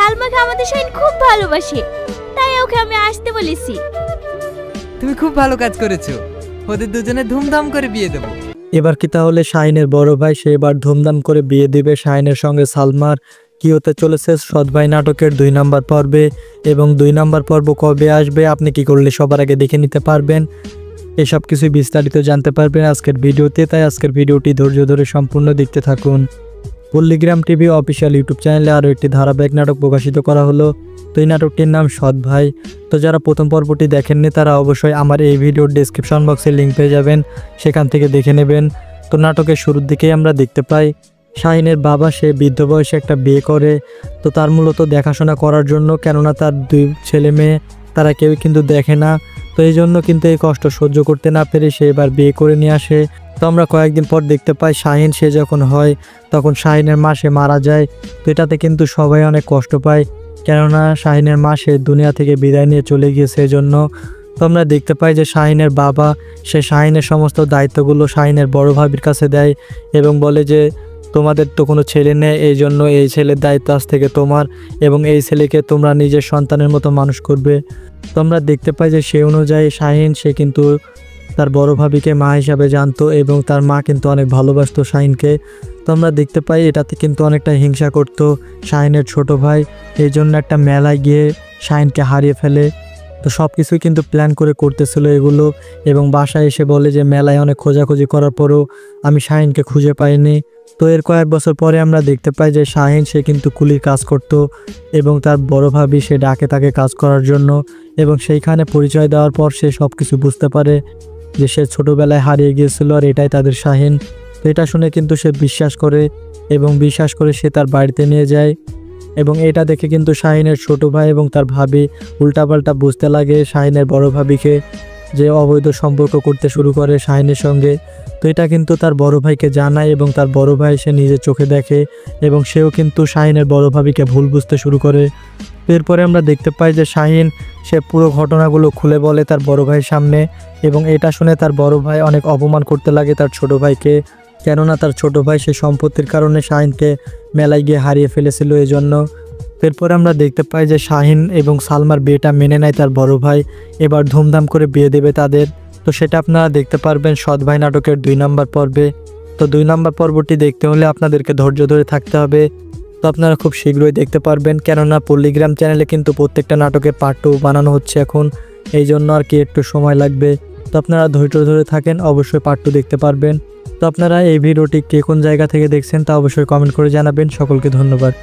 সালমাকে আমাদের শাহিন খুব ভালোবাসে, তাই ওকে আমি আসতে বলেছি। তুমি খুব ভালো কাজ করেছো, ওদের দুজনে ধুমধাম করে বিয়ে দেবো। এবার কি তাহলে শাহিনের বড় ভাই সে এবার ধুমধাম করে বিয়ে দিবে শাহিনের সঙ্গে সালমার? কি হতে চলেছে সৎ ভাই নাটকের 2 নম্বর পর্বে, এবং 2 নম্বর পর্ব কবে আসবে, আপনি কি করলে সবার আগে দেখে নিতে পারবেন? এসব কিছু বিস্তারিত জানতে পারবেন আজকের ভিডিওতে, তাই আজকের ভিডিওটি ধৈর্য ধরে সম্পূর্ণ দেখতে থাকুন। পল্লীগ্রাম টিভি অফিসিয়াল ইউটিউব চ্যানেলে আরও একটি ধারাবাহিক নাটক প্রকাশিত করা হলো। তো এই নাটকটির নাম সৎ ভাই। তো যারা প্রথম পর্বটি দেখেননি তারা অবশ্যই আমার এই ভিডিওর ডেসক্রিপশন বক্সে লিঙ্ক পেয়ে যাবেন, সেখান থেকে দেখে নেবেন। তো নাটকের শুরুর দিকেই আমরা দেখতে পাই শাহিনের বাবা সে বৃদ্ধ বয়সে একটা বিয়ে করে। তো তার মূলত দেখাশোনা করার জন্য, কেননা তার 2 ছেলে মেয়ে তারা কেউ কিন্তু দেখে না। তো এই জন্য কিন্তু এই কষ্ট সহ্য করতে না পেরে সে এবার বিয়ে করে নিয়ে আসে। তো আমরা কয়েকদিন পর দেখতে পাই শাহিন সে যখন হয় তখন শাহিনের মা সে মারা যায়। তো এটাতে কিন্তু সবাই অনেক কষ্ট পায়, কেননা শাহিনের মা সে দুনিয়া থেকে বিদায় নিয়ে চলে গিয়েছে। এজন্য তো আমরা দেখতে পাই যে শাহিনের বাবা সে শাহিনের সমস্ত দায়িত্বগুলো শাহিনের বড় ভাবির কাছে দেয় এবং বলে যে তোমাদের তো কোনো ছেলে নেই, এই জন্য এই ছেলের দায়িত্ব আজ থেকে তোমার, এবং এই ছেলেকে তোমরা নিজের সন্তানের মতো মানুষ করবে। তো আমরা দেখতে পাই যে সে অনুযায়ী শাহিন সে কিন্তু তার বড় ভাবিকে মা হিসাবে জানতো এবং তার মা কিন্তু অনেক ভালোবাসতো শাহিনকে। তো আমরা দেখতে পাই এটাতে কিন্তু অনেকটা হিংসা করত শাহিনের ছোট ভাই, এই জন্য একটা মেলায় গিয়ে শাহিনকে হারিয়ে ফেলে। তো সব কিছুই কিন্তু প্ল্যান করে করতেছিল এগুলো, এবং বাসায় এসে বলে যে মেলায় অনেক খোঁজাখুঁজি করার পরও আমি শাহিনকে খুঁজে পাইনি। তো এর কয়েক বছর পরে আমরা দেখতে পাই যে শাহিন সে কিন্তু কুলির কাজ করত এবং তার বড় ভাবি সে ডাকে তাকে কাজ করার জন্য, এবং সেইখানে পরিচয় দেওয়ার পর সে সব কিছু বুঝতে পারে যে সে ছোটোবেলায় হারিয়ে গিয়েছিল আর এটাই তাদের শাহিন। তো এটা শুনে কিন্তু সে বিশ্বাস করে এবং বিশ্বাস করে সে তার বাড়িতে নিয়ে যায়, এবং এটা দেখে কিন্তু শাহিনের ছোট ভাই এবং তার ভাবি উল্টাপাল্টা বুঝতে লাগে শাহিনের বড় ভাবিকে, যে অবৈধ সম্পর্ক করতে শুরু করে শাহিনের সঙ্গে। তো এটা কিন্তু তার বড় ভাইকে জানায় এবং তার বড় ভাই সে নিজের চোখে দেখে এবং সেও কিন্তু শাহিনের বড় ভাবিকে ভুল বুঝতে শুরু করে। এরপরে আমরা দেখতে পাই যে শাহিন সে পুরো ঘটনাগুলো খুলে বলে তার বড় ভাইয়ের সামনে, এবং এটা শুনে তার বড় ভাই অনেক অপমান করতে লাগে তার ছোট ভাইকে, কেননা তার ছোট ভাই সে সম্পত্তির কারণে শাহিনকে মেলায় গিয়ে হারিয়ে ফেলেছিল এজন্য। এরপরে আমরা দেখতে পাই যে শাহিন এবং সালমার বিয়েটা মেনে নেয় তার বড় ভাই, এবার ধুমধাম করে বিয়ে দেবে তাদের। তো সেটা আপনারা দেখতে পারবেন সৎ ভাই নাটকের 2 নম্বর পর্বে। তো 2 নম্বর পর্বটি দেখতে হলে আপনাদেরকে ধৈর্য ধরে থাকতে হবে। তো আপনারা খুব শীঘ্রই দেখতে পারবেন, কেননা পল্লীগ্রাম চ্যানেলে কিন্তু প্রত্যেকটা নাটকের পার্ট 2 বানানো হচ্ছে এখন, এই জন্য আর কি একটু সময় লাগবে। তো আপনারা ধৈর্য ধরে থাকেন, অবশ্যই পার্ট 2 দেখতে পারবেন। তো আপনারা এই ভিডিওটি কে কোন জায়গা থেকে দেখছেন তা অবশ্যই কমেন্ট করে জানাবেন। সকলকে ধন্যবাদ।